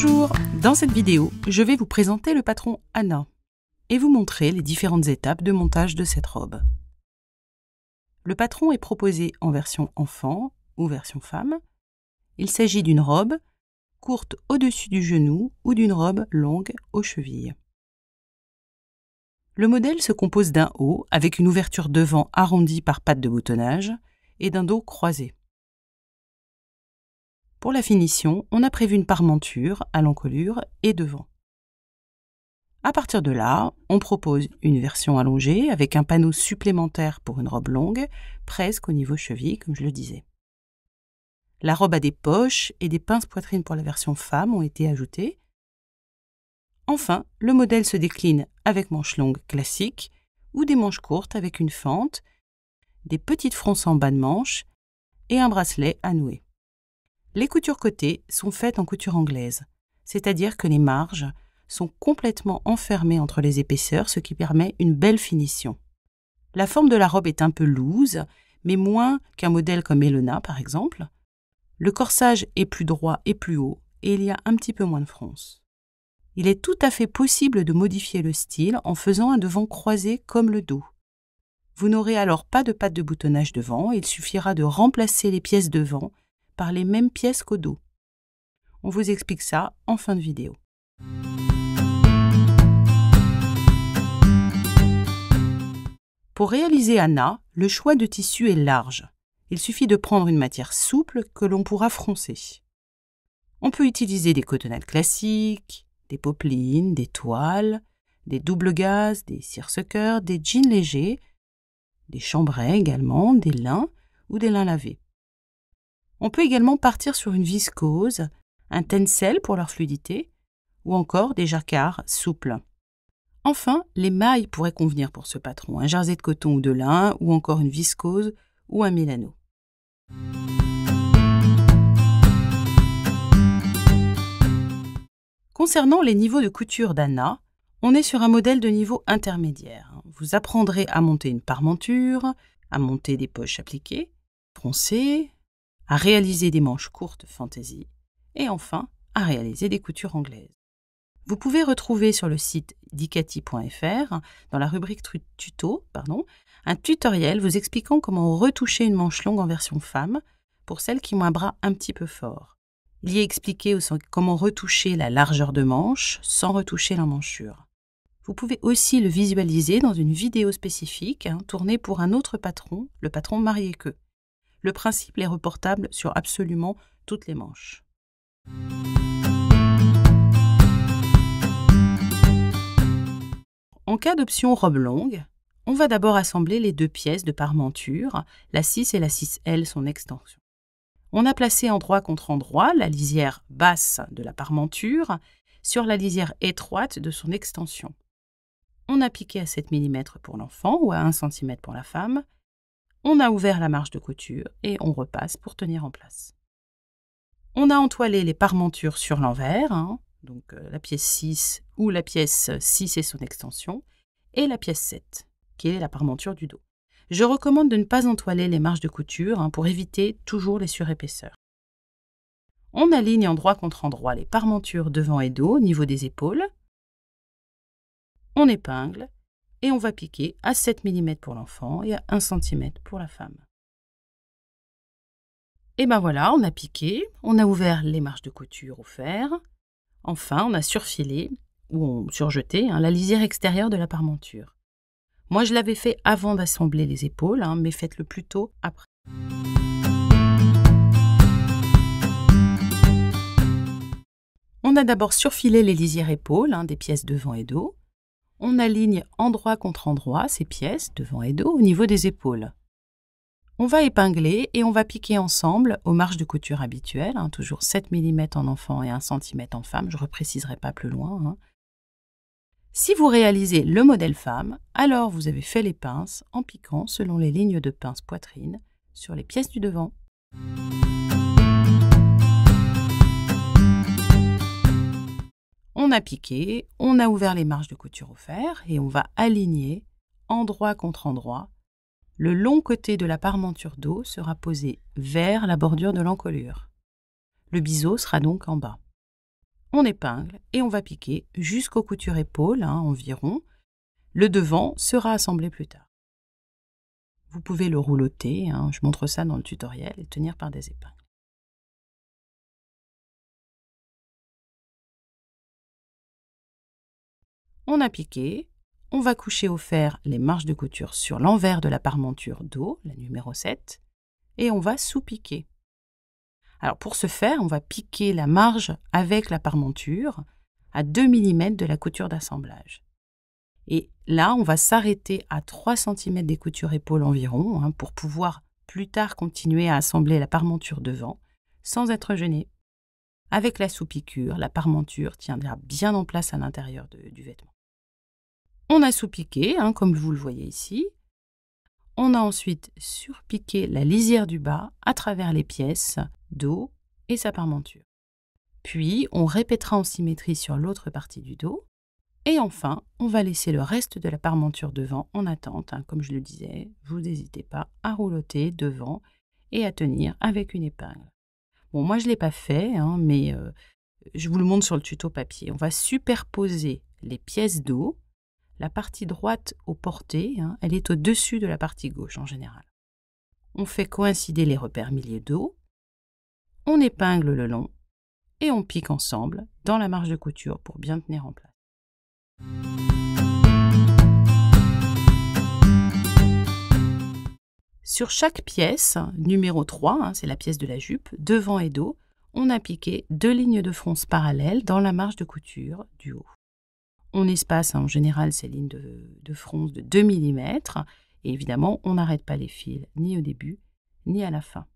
Bonjour, dans cette vidéo, je vais vous présenter le patron Anna et vous montrer les différentes étapes de montage de cette robe. Le patron est proposé en version enfant ou version femme. Il s'agit d'une robe courte au-dessus du genou ou d'une robe longue aux chevilles. Le modèle se compose d'un haut avec une ouverture devant arrondie par patte de boutonnage et d'un dos croisé. Pour la finition, on a prévu une parmenture à l'encolure et devant. À partir de là, on propose une version allongée avec un panneau supplémentaire pour une robe longue, presque au niveau cheville, comme je le disais. La robe a des poches et des pinces poitrine pour la version femme ont été ajoutées. Enfin, le modèle se décline avec manches longues classiques ou des manches courtes avec une fente, des petites fronces en bas de manche et un bracelet à nouer. Les coutures côtés sont faites en couture anglaise, c'est-à-dire que les marges sont complètement enfermées entre les épaisseurs, ce qui permet une belle finition. La forme de la robe est un peu loose, mais moins qu'un modèle comme Elena par exemple. Le corsage est plus droit et plus haut, et il y a un petit peu moins de fronce. Il est tout à fait possible de modifier le style en faisant un devant croisé comme le dos. Vous n'aurez alors pas de patte de boutonnage devant, il suffira de remplacer les pièces devant par les mêmes pièces qu'au dos. On vous explique ça en fin de vidéo. Pour réaliser Anna, le choix de tissu est large. Il suffit de prendre une matière souple que l'on pourra froncer. On peut utiliser des cotonnettes classiques, des popelines, des toiles, des doubles gazes, des seersuckers, des jeans légers, des chambray également, des lins ou des lins lavés. On peut également partir sur une viscose, un tencel pour leur fluidité, ou encore des jacquards souples. Enfin, les mailles pourraient convenir pour ce patron, un jersey de coton ou de lin, ou encore une viscose ou un mélano. Concernant les niveaux de couture d'Anna, on est sur un modèle de niveau intermédiaire. Vous apprendrez à monter une parmenture, à monter des poches appliquées, froncées, à réaliser des manches courtes fantaisie et enfin à réaliser des coutures anglaises. Vous pouvez retrouver sur le site dicati.fr, dans la rubrique tuto, un tutoriel vous expliquant comment retoucher une manche longue en version femme pour celles qui ont un bras un petit peu fort. Il y est expliqué aussi comment retoucher la largeur de manche sans retoucher l'emmanchure. Vous pouvez aussi le visualiser dans une vidéo spécifique tournée pour un autre patron, le patron Marié-Que. Le principe est reportable sur absolument toutes les manches. En cas d'option robe longue, on va d'abord assembler les deux pièces de parmenture, la 6 et la 6L son extension. On a placé endroit contre endroit la lisière basse de la parmenture sur la lisière étroite de son extension. On a piqué à 7 mm pour l'enfant ou à 1 cm pour la femme. On a ouvert la marge de couture et on repasse pour tenir en place. On a entoilé les parmentures sur l'envers, donc la pièce 6 ou la pièce 6 et son extension, et la pièce 7, qui est la parmenture du dos. Je recommande de ne pas entoiler les marges de couture pour éviter toujours les surépaisseurs. On aligne endroit contre endroit les parmentures devant et dos au niveau des épaules. On épingle. Et on va piquer à 7 mm pour l'enfant et à 1 cm pour la femme. Et ben voilà, on a piqué, on a ouvert les marges de couture au fer. Enfin, on a surfilé ou surjeté la lisière extérieure de la parmenture. Moi, je l'avais fait avant d'assembler les épaules, mais faites-le plutôt après. On a d'abord surfilé les lisières épaules, des pièces devant et dos. On aligne endroit contre endroit ces pièces, devant et dos, au niveau des épaules. On va épingler et on va piquer ensemble aux marges de couture habituelles, toujours 7 mm en enfant et 1 cm en femme, je ne repréciserai pas plus loin. Si vous réalisez le modèle femme, alors vous avez fait les pinces en piquant selon les lignes de pince poitrine sur les pièces du devant. On a piqué, on a ouvert les marges de couture au fer et on va aligner endroit contre endroit. Le long côté de la parmenture dos sera posé vers la bordure de l'encolure. Le biseau sera donc en bas. On épingle et on va piquer jusqu'aux coutures épaules, environ. Le devant sera assemblé plus tard. Vous pouvez le rouloter, je montre ça dans le tutoriel, et tenir par des épingles. On a piqué, on va coucher au fer les marges de couture sur l'envers de la parmenture dos, la numéro 7, et on va sous-piquer. Alors pour ce faire, on va piquer la marge avec la parmenture à 2 mm de la couture d'assemblage. Et là, on va s'arrêter à 3 cm des coutures épaules environ pour pouvoir plus tard continuer à assembler la parmenture devant sans être gêné. Avec la sous-piqûre, la parmenture tiendra bien en place à l'intérieur du vêtement. On a sous-piqué, comme vous le voyez ici. On a ensuite surpiqué la lisière du bas à travers les pièces, dos et sa parmenture. Puis, on répétera en symétrie sur l'autre partie du dos. Et enfin, on va laisser le reste de la parmenture devant en attente. Comme je le disais, vous n'hésitez pas à rouloter devant et à tenir avec une épingle. Bon, moi je ne l'ai pas fait, mais je vous le montre sur le tuto papier. On va superposer les pièces dos. La partie droite au porté, elle est au-dessus de la partie gauche en général. On fait coïncider les repères milieu dos. On épingle le long et on pique ensemble dans la marge de couture pour bien tenir en place. Sur chaque pièce, numéro 3, c'est la pièce de la jupe, devant et dos, on a piqué 2 lignes de fronce parallèles dans la marge de couture du haut. On espace en général ces lignes de fronce de 2 mm et évidemment, on n'arrête pas les fils ni au début ni à la fin.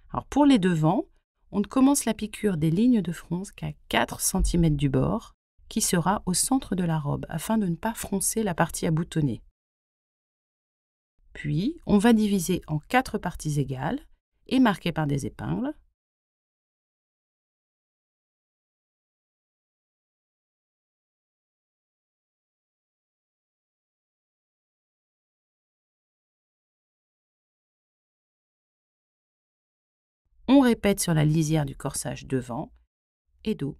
Alors pour les devants, on ne commence la piqûre des lignes de fronce qu'à 4 cm du bord, qui sera au centre de la robe, afin de ne pas froncer la partie à boutonner. Puis, on va diviser en 4 parties égales et marquer par des épingles. On répète sur la lisière du corsage devant et dos.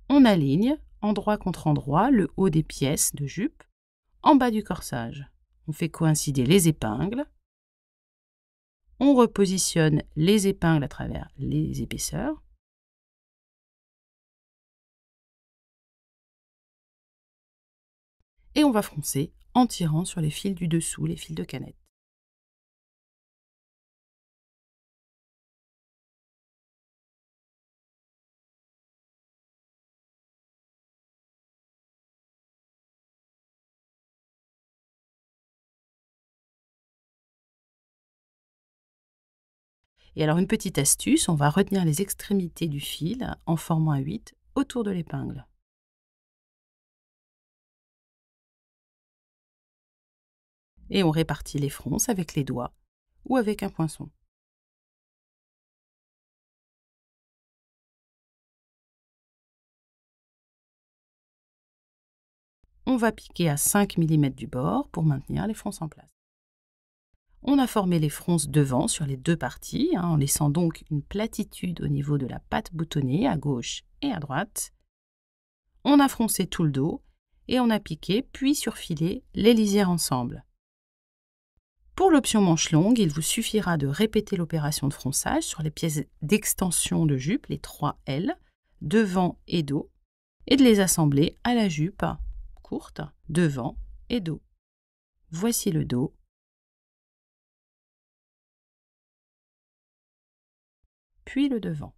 On aligne, endroit contre endroit, le haut des pièces de jupe en bas du corsage. On fait coïncider les épingles. On repositionne les épingles à travers les épaisseurs. Et on va froncer en tirant sur les fils du dessous, les fils de canette. Et alors une petite astuce, on va retenir les extrémités du fil en formant un 8 autour de l'épingle. Et on répartit les fronces avec les doigts ou avec un poinçon. On va piquer à 5 mm du bord pour maintenir les fronces en place. On a formé les fronces devant sur les 2 parties, en laissant donc une platitude au niveau de la patte boutonnée à gauche et à droite. On a froncé tout le dos et on a piqué puis surfilé les lisières ensemble. Pour l'option manche longue, il vous suffira de répéter l'opération de fronçage sur les pièces d'extension de jupe, les 3 L, devant et dos, et de les assembler à la jupe courte, devant et dos. Voici le dos. Puis le devant.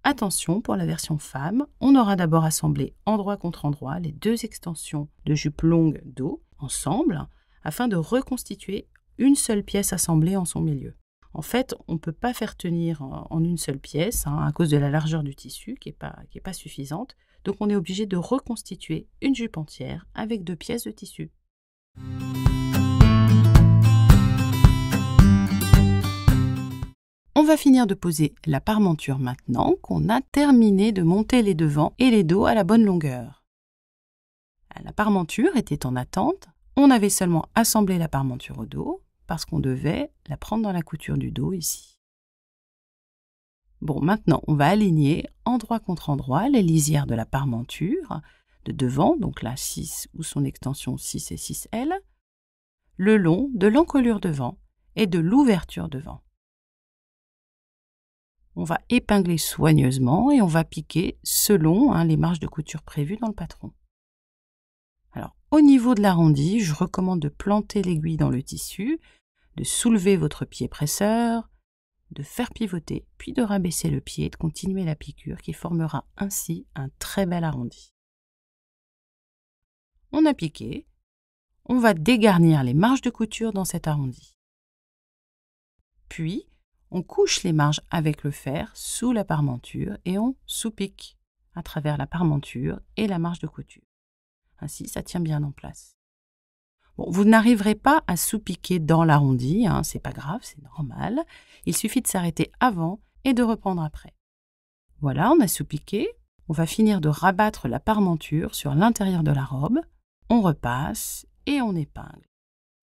Attention, pour la version femme, on aura d'abord assemblé endroit contre endroit les 2 extensions de jupe longue dos ensemble afin de reconstituer une seule pièce assemblée en son milieu. En fait, on ne peut pas faire tenir en une seule pièce à cause de la largeur du tissu qui est pas suffisante. Donc on est obligé de reconstituer une jupe entière avec 2 pièces de tissu. On va finir de poser la parmenture maintenant qu'on a terminé de monter les devants et les dos à la bonne longueur. La parmenture était en attente. On avait seulement assemblé la parmenture au dos parce qu'on devait la prendre dans la couture du dos ici. Bon, maintenant, on va aligner endroit contre endroit les lisières de la parmenture de devant, donc la 6 ou son extension 6 et 6L, le long de l'encolure devant et de l'ouverture devant. On va épingler soigneusement et on va piquer selon les marges de couture prévues dans le patron. Alors, au niveau de l'arrondi, je recommande de planter l'aiguille dans le tissu, de soulever votre pied presseur, de faire pivoter, puis de rabaisser le pied et de continuer la piqûre qui formera ainsi un très bel arrondi. On a piqué, on va dégarnir les marges de couture dans cet arrondi. Puis, on couche les marges avec le fer sous la parmenture et on sous-pique à travers la parmenture et la marge de couture. Ainsi, ça tient bien en place. Bon, vous n'arriverez pas à sous-piquer dans l'arrondi, c'est pas grave, c'est normal. Il suffit de s'arrêter avant et de reprendre après. Voilà, on a sous-piqué. On va finir de rabattre la parmenture sur l'intérieur de la robe. On repasse et on épingle.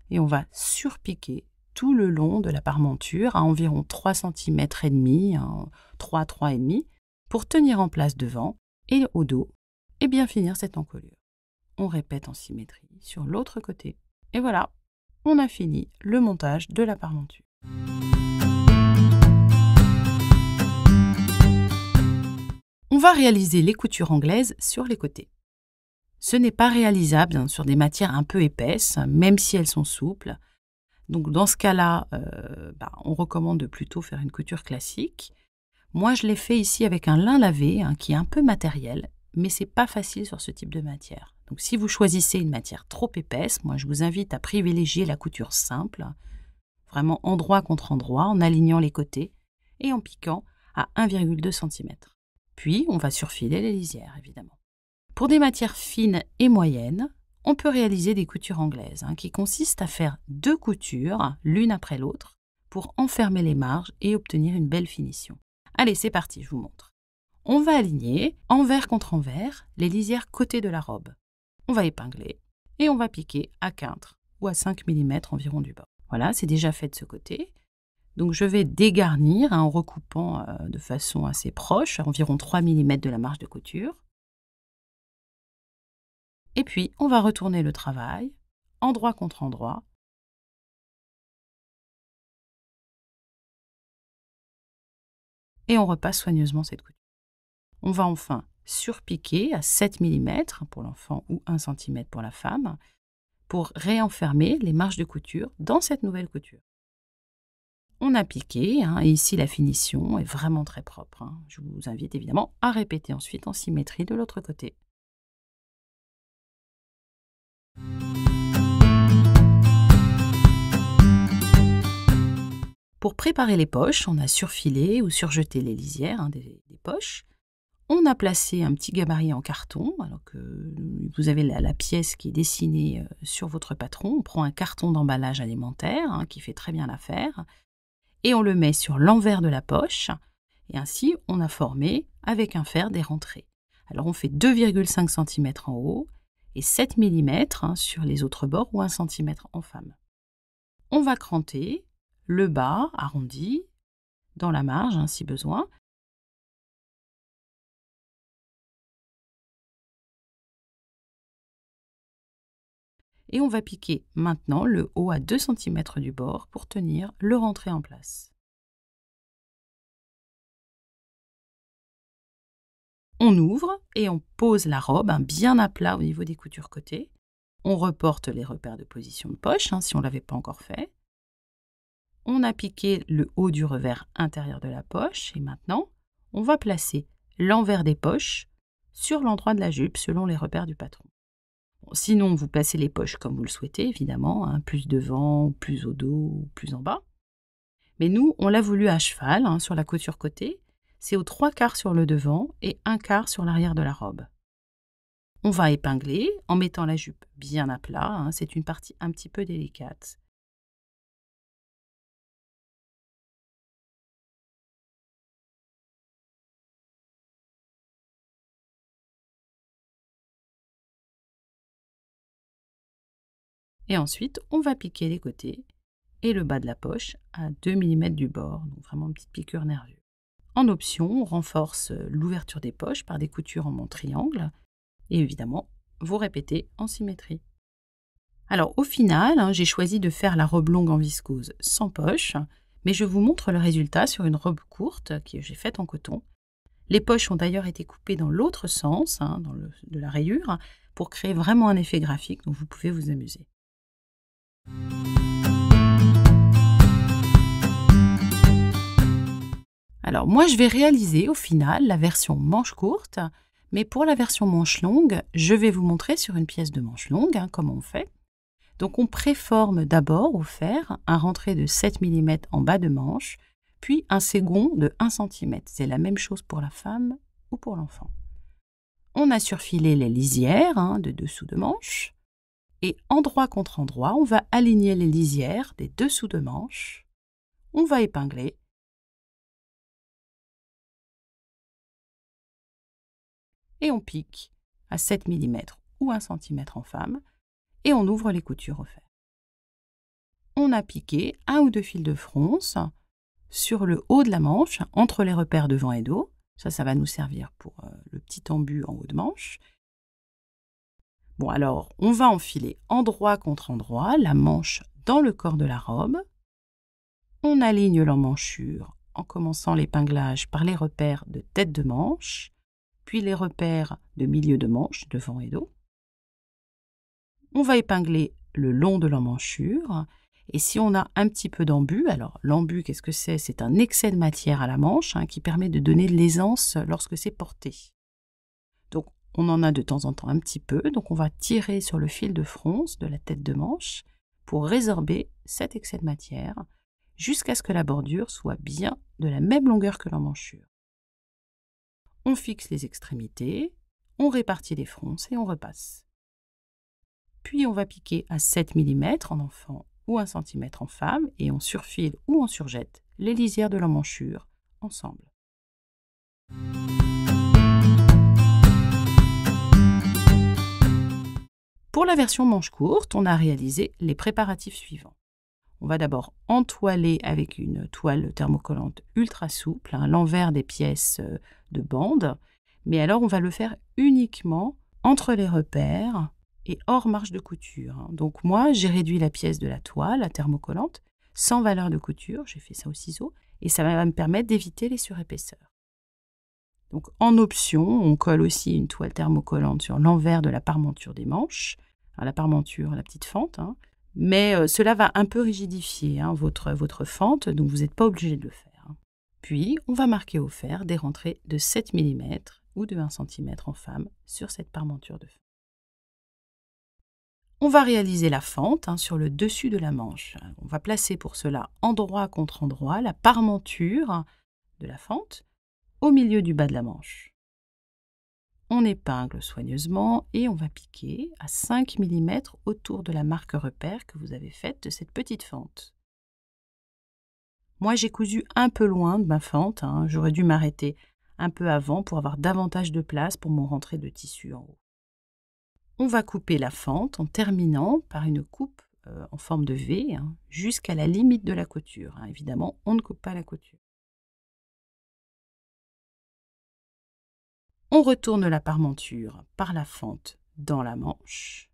Et on va surpiquer tout le long de la parmenture à environ 3 cm et demi, 3,5 pour tenir en place devant et au dos et bien finir cette encolure. On répète en symétrie sur l'autre côté. Et voilà, on a fini le montage de la parmenture. On va réaliser les coutures anglaises sur les côtés. Ce n'est pas réalisable sur des matières un peu épaisses, même si elles sont souples. Donc dans ce cas-là, on recommande de plutôt faire une couture classique. Moi, je l'ai fait ici avec un lin lavé qui est un peu matériel, mais c'est pas facile sur ce type de matière. Donc si vous choisissez une matière trop épaisse, moi je vous invite à privilégier la couture simple, vraiment endroit contre endroit, en alignant les côtés et en piquant à 1,2 cm. Puis on va surfiler les lisières, évidemment. Pour des matières fines et moyennes, on peut réaliser des coutures anglaises qui consistent à faire 2 coutures, l'une après l'autre, pour enfermer les marges et obtenir une belle finition. Allez, c'est parti, je vous montre. On va aligner, envers contre envers, les lisières côté de la robe. On va épingler et on va piquer à 4 ou à 5 mm environ du bord. Voilà, c'est déjà fait de ce côté. Donc je vais dégarnir en recoupant de façon assez proche, à environ 3 mm de la marge de couture. Et puis, on va retourner le travail, endroit contre endroit. Et on repasse soigneusement cette couture. On va enfin surpiquer à 7 mm pour l'enfant ou 1 cm pour la femme, pour réenfermer les marges de couture dans cette nouvelle couture. On a piqué, et ici la finition est vraiment très propre. Je vous invite évidemment à répéter ensuite en symétrie de l'autre côté. Pour préparer les poches, on a surfilé ou surjeté les lisières des poches. On a placé un petit gabarit en carton, alors que vous avez la pièce qui est dessinée sur votre patron. On prend un carton d'emballage alimentaire qui fait très bien l'affaire et on le met sur l'envers de la poche. Et ainsi, on a formé avec un fer des rentrées. Alors on fait 2,5 cm en haut et 7 mm sur les autres bords ou 1 cm en femme. On va cranter le bas arrondi dans la marge si besoin. Et on va piquer maintenant le haut à 2 cm du bord pour tenir le rentré en place. On ouvre et on pose la robe bien à plat au niveau des coutures côtés. On reporte les repères de position de poche si on ne l'avait pas encore fait. On a piqué le haut du revers intérieur de la poche et maintenant, on va placer l'envers des poches sur l'endroit de la jupe selon les repères du patron. Bon, sinon, vous placez les poches comme vous le souhaitez, évidemment, plus devant, plus au dos, ou plus en bas. Mais nous, on l'a voulu à cheval, sur la couture côté. C'est aux 3/4 sur le devant et 1/4 sur l'arrière de la robe. On va épingler en mettant la jupe bien à plat. C'est une partie un petit peu délicate. Et ensuite, on va piquer les côtés et le bas de la poche à 2 mm du bord, donc vraiment une petite piqûre nerveuse. En option, on renforce l'ouverture des poches par des coutures en triangle et évidemment, vous répétez en symétrie. Alors au final, j'ai choisi de faire la robe longue en viscose sans poche, mais je vous montre le résultat sur une robe courte que j'ai faite en coton. Les poches ont d'ailleurs été coupées dans l'autre sens, de la rayure, pour créer vraiment un effet graphique, donc vous pouvez vous amuser. Alors moi, je vais réaliser au final la version manche courte, mais pour la version manche longue, je vais vous montrer sur une pièce de manche longue comment on fait. Donc on préforme d'abord au fer un rentré de 7 mm en bas de manche, puis un second de 1 cm. C'est la même chose pour la femme ou pour l'enfant. On a surfilé les lisières de dessous de manche, et endroit contre endroit, on va aligner les lisières des dessous de manche. On va épingler. Et on pique à 7 mm ou 1 cm en femme, et on ouvre les coutures au fer. On a piqué 1 ou 2 fils de fronce sur le haut de la manche, entre les repères devant et dos. Ça va nous servir pour le petit embu en haut de manche. Bon, alors, on va enfiler endroit contre endroit la manche dans le corps de la robe. On aligne l'emmanchure en commençant l'épinglage par les repères de tête de manche, puis les repères de milieu de manche, devant et dos. On va épingler le long de l'emmanchure. Et si on a un petit peu d'embu, alors l'embu, qu'est-ce que c'est? C'est un excès de matière à la manche qui permet de donner de l'aisance lorsque c'est porté. Donc, on en a de temps en temps un petit peu, donc on va tirer sur le fil de fronce de la tête de manche pour résorber cet excès de matière jusqu'à ce que la bordure soit bien de la même longueur que l'emmanchure. On fixe les extrémités, on répartit les fronces et on repasse. Puis on va piquer à 7 mm en enfant ou 1 cm en femme et on surfile ou on surjette les lisières de l'emmanchure ensemble. Pour la version manche courte, on a réalisé les préparatifs suivants. On va d'abord entoiler avec une toile thermocollante ultra souple l'envers des pièces de bande, mais alors on va le faire uniquement entre les repères et hors marge de couture. Donc moi, j'ai réduit la pièce de la toile, thermocollante, sans valeur de couture, j'ai fait ça au ciseau, et ça va me permettre d'éviter les surépaisseurs. Donc en option, on colle aussi une toile thermocollante sur l'envers de la parmenture des manches, la parmenture, la petite fente, mais cela va un peu rigidifier votre fente, donc vous n'êtes pas obligé de le faire. Puis, on va marquer au fer des rentrées de 7 mm ou de 1 cm en femme sur cette parmenture de fer. On va réaliser la fente sur le dessus de la manche. On va placer pour cela endroit contre endroit la parmenture de la fente au milieu du bas de la manche. On épingle soigneusement et on va piquer à 5 mm autour de la marque repère que vous avez faite de cette petite fente. Moi, j'ai cousu un peu loin de ma fente. J'aurais dû m'arrêter un peu avant pour avoir davantage de place pour mon rentré de tissu en haut. On va couper la fente en terminant par une coupe en forme de V jusqu'à la limite de la couture. Évidemment, on ne coupe pas la couture. On retourne la parmenture par la fente dans la manche.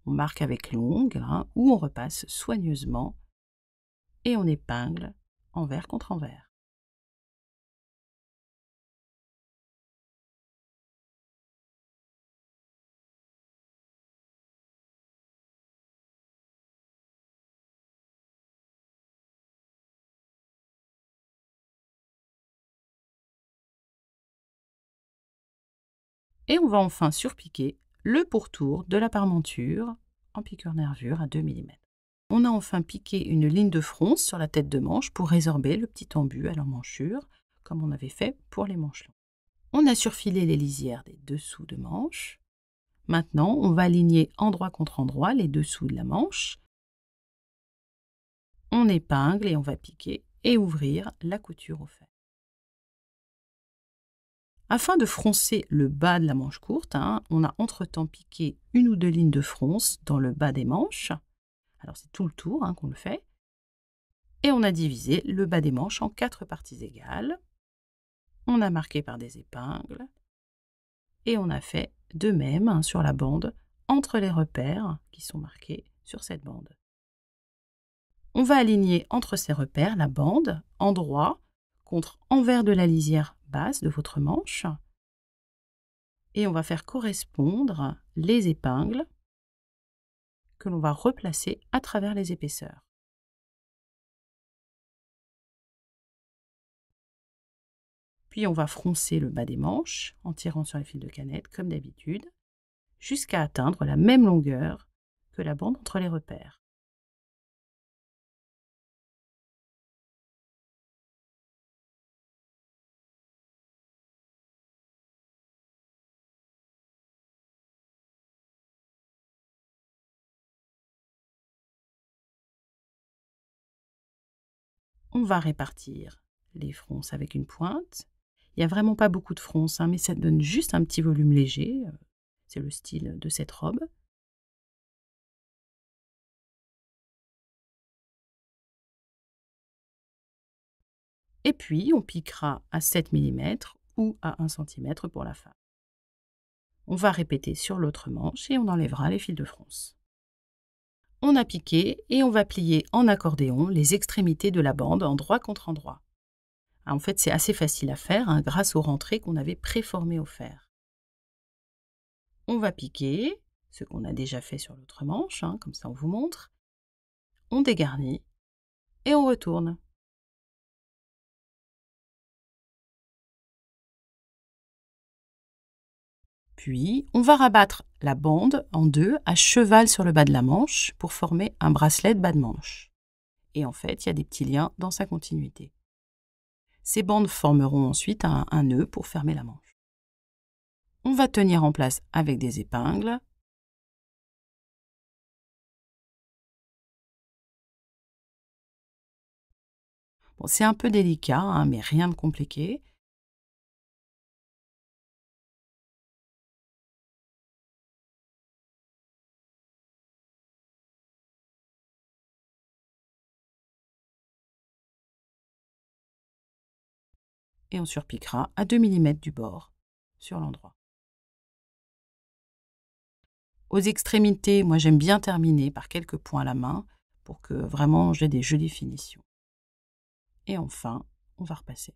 On marque avec l'ongle ou on repasse soigneusement et on épingle envers contre envers. Et on va enfin surpiquer le pourtour de la parmenture en piqûre-nervure à 2 mm. On a enfin piqué une ligne de fronce sur la tête de manche pour résorber le petit embu à l'emmanchure, comme on avait fait pour les manches longues. On a surfilé les lisières des dessous de manche. Maintenant, on va aligner endroit contre endroit les dessous de la manche. On épingle et on va piquer et ouvrir la couture au fer. Afin de froncer le bas de la manche courte, on a entre-temps piqué 1 ou 2 lignes de fronce dans le bas des manches. Alors c'est tout le tour qu'on le fait. Et on a divisé le bas des manches en 4 parties égales. On a marqué par des épingles. Et on a fait de même sur la bande entre les repères qui sont marqués sur cette bande. On va aligner entre ces repères la bande en droit contre envers de la lisière basse de votre manche. Et on va faire correspondre les épingles que l'on va replacer à travers les épaisseurs. Puis on va froncer le bas des manches en tirant sur les fils de canette comme d'habitude, jusqu'à atteindre la même longueur que la bande entre les repères. On va répartir les fronces avec une pointe. Il n'y a vraiment pas beaucoup de fronces, mais ça donne juste un petit volume léger. C'est le style de cette robe. Et puis, on piquera à 7 mm ou à 1 cm pour la femme. On va répéter sur l'autre manche et on enlèvera les fils de fronce. On a piqué et on va plier en accordéon les extrémités de la bande en droit contre endroit. En fait, c'est assez facile à faire grâce aux rentrées qu'on avait préformées au fer. On va piquer, ce qu'on a déjà fait sur l'autre manche, comme ça on vous montre. On dégarnit et on retourne. Puis, on va rabattre la bande en deux à cheval sur le bas de la manche pour former un bracelet de bas de manche. Et en fait, il y a des petits liens dans sa continuité. Ces bandes formeront ensuite un nœud pour fermer la manche. On va tenir en place avec des épingles. Bon, c'est un peu délicat, mais rien de compliqué. Et on surpiquera à 2 mm du bord sur l'endroit. Aux extrémités, moi j'aime bien terminer par quelques points à la main pour que vraiment j'ai des jolies finitions. Et enfin, on va repasser.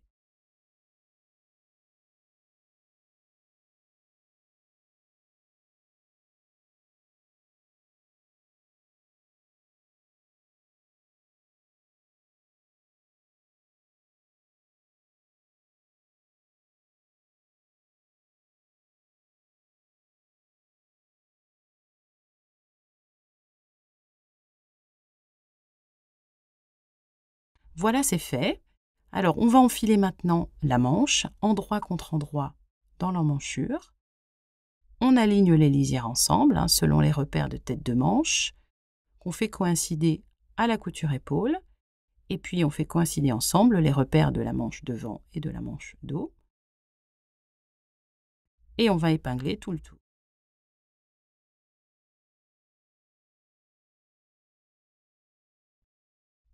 Voilà, c'est fait. Alors, on va enfiler maintenant la manche, endroit contre endroit, dans l'emmanchure. On aligne les lisières ensemble, selon les repères de tête de manche, qu'on fait coïncider à la couture épaule. Et puis, on fait coïncider ensemble les repères de la manche devant et de la manche dos. Et on va épingler tout le tout.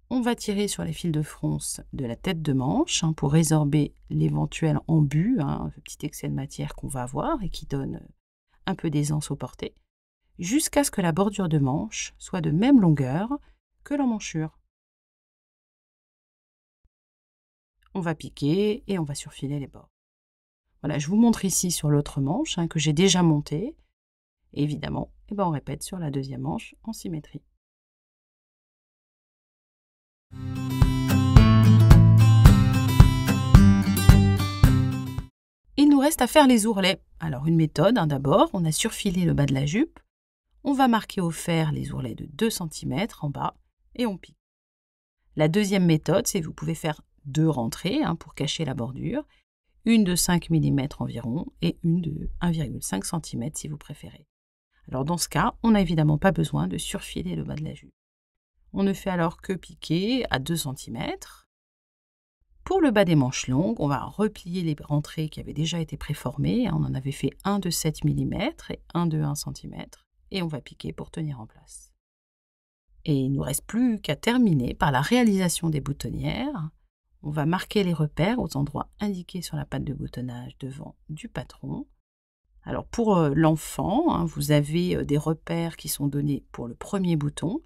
On va tirer sur les fils de fronce de la tête de manche pour résorber l'éventuel embut, le petit excès de matière qu'on va avoir et qui donne un peu d'aisance au porté, jusqu'à ce que la bordure de manche soit de même longueur que l'emmanchure. On va piquer et on va surfiler les bords. Voilà, je vous montre ici sur l'autre manche que j'ai déjà montée. Et évidemment, on répète sur la deuxième manche en symétrie. Il nous reste à faire les ourlets. Alors une méthode, d'abord, on a surfilé le bas de la jupe. On va marquer au fer les ourlets de 2 cm en bas et on pique. La deuxième méthode, c'est que vous pouvez faire 2 rentrées pour cacher la bordure, une de 5 mm environ et une de 1,5 cm si vous préférez. Alors dans ce cas, on n'a évidemment pas besoin de surfiler le bas de la jupe. On ne fait alors que piquer à 2 cm. Pour le bas des manches longues, on va replier les rentrées qui avaient déjà été préformées. On en avait fait un de 7 mm et un de 1 cm. Et on va piquer pour tenir en place. Et il ne nous reste plus qu'à terminer par la réalisation des boutonnières. On va marquer les repères aux endroits indiqués sur la patte de boutonnage devant du patron. Alors pour l'enfant, vous avez des repères qui sont donnés pour le premier bouton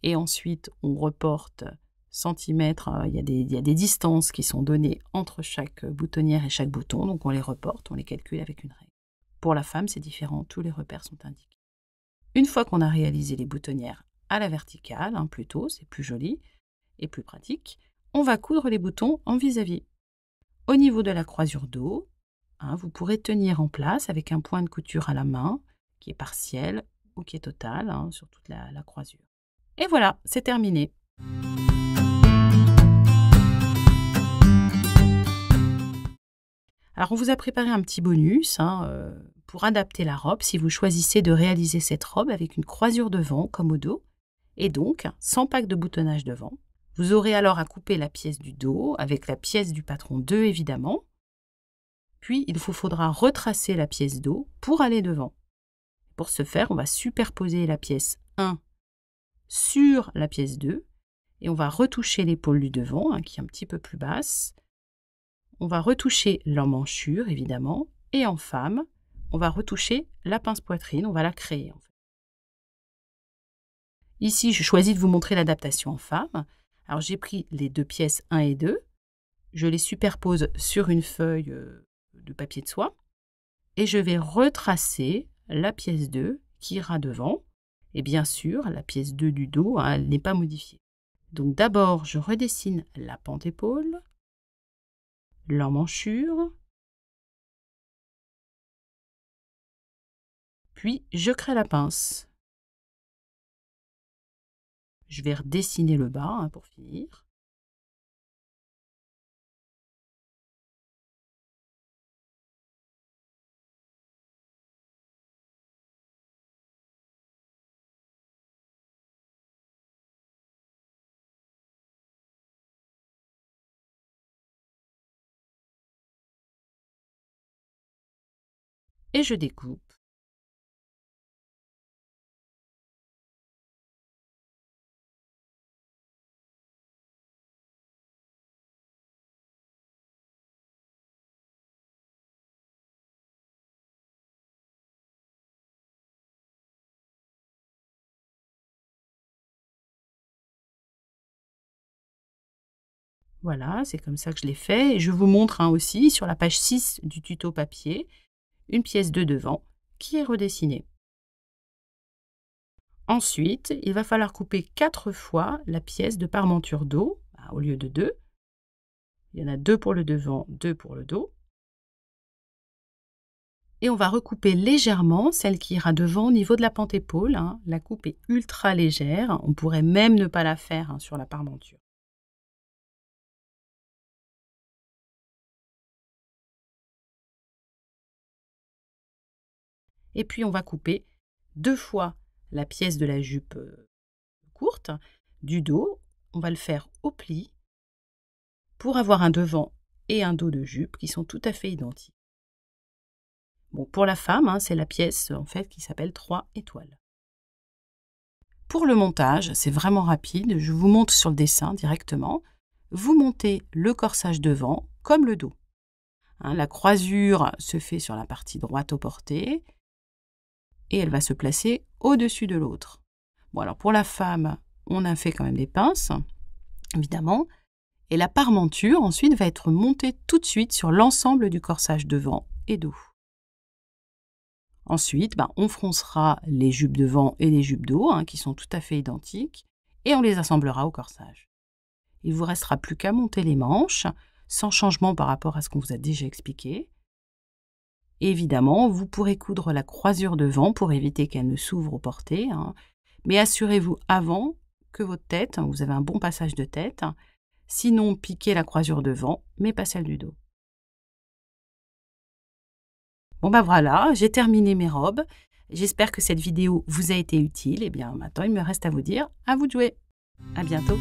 et ensuite on reporte centimètres, il y a des distances qui sont données entre chaque boutonnière et chaque bouton, donc on les reporte, on les calcule avec une règle. Pour la femme, c'est différent, tous les repères sont indiqués. Une fois qu'on a réalisé les boutonnières à la verticale, plutôt, c'est plus joli et plus pratique, on va coudre les boutons en vis-à-vis. Au niveau de la croisure dos, vous pourrez tenir en place avec un point de couture à la main, qui est partiel ou qui est total, sur toute la croisure. Et voilà, c'est terminé. Alors, on vous a préparé un petit bonus pour adapter la robe si vous choisissez de réaliser cette robe avec une croisure devant comme au dos, et donc sans pack de boutonnage devant. Vous aurez alors à couper la pièce du dos avec la pièce du patron 2 évidemment. Puis, il vous faudra retracer la pièce dos pour aller devant. Pour ce faire, on va superposer la pièce 1 sur la pièce 2 et on va retoucher l'épaule du devant qui est un petit peu plus basse. On va retoucher l'emmanchure évidemment et en femme, on va retoucher la pince poitrine, on va la créer en fait. Ici, je choisis de vous montrer l'adaptation en femme. Alors j'ai pris les deux pièces 1 et 2, je les superpose sur une feuille de papier de soie et je vais retracer la pièce 2 qui ira devant. Et bien sûr, la pièce 2 du dos, elle n'est pas modifiée. Donc d'abord, je redessine la pente épaule, l'emmanchure, puis je crée la pince. Je vais redessiner le bas pour finir. Et je découpe. Voilà, c'est comme ça que je l'ai fait. Et je vous montre aussi sur la page 6 du tuto papier, une pièce de devant qui est redessinée. Ensuite, il va falloir couper 4 fois la pièce de parmenture dos, au lieu de 2. Il y en a 2 pour le devant, 2 pour le dos. Et on va recouper légèrement celle qui ira devant au niveau de la pente épaule. La coupe est ultra légère, on pourrait même ne pas la faire sur la parmenture. Et puis on va couper 2 fois la pièce de la jupe courte du dos. On va le faire au pli pour avoir un devant et un dos de jupe qui sont tout à fait identiques. Bon, pour la femme, c'est la pièce en fait qui s'appelle 3 étoiles. Pour le montage, c'est vraiment rapide. Je vous montre sur le dessin directement. Vous montez le corsage devant comme le dos. La croisure se fait sur la partie droite au porté et elle va se placer au-dessus de l'autre. Bon, alors pour la femme, on a fait quand même des pinces, évidemment, et la parmenture ensuite va être montée tout de suite sur l'ensemble du corsage devant et dos. Ensuite, on froncera les jupes devant et les jupes dos, qui sont tout à fait identiques, et on les assemblera au corsage. Il ne vous restera plus qu'à monter les manches, sans changement par rapport à ce qu'on vous a déjà expliqué. Et évidemment, vous pourrez coudre la croisure devant pour éviter qu'elle ne s'ouvre au porté, mais assurez-vous avant que votre tête, vous avez un bon passage de tête, sinon piquez la croisure devant, mais pas celle du dos. Bon voilà, j'ai terminé mes robes. J'espère que cette vidéo vous a été utile. Et bien maintenant, il me reste à vous dire, à vous de jouer. À bientôt.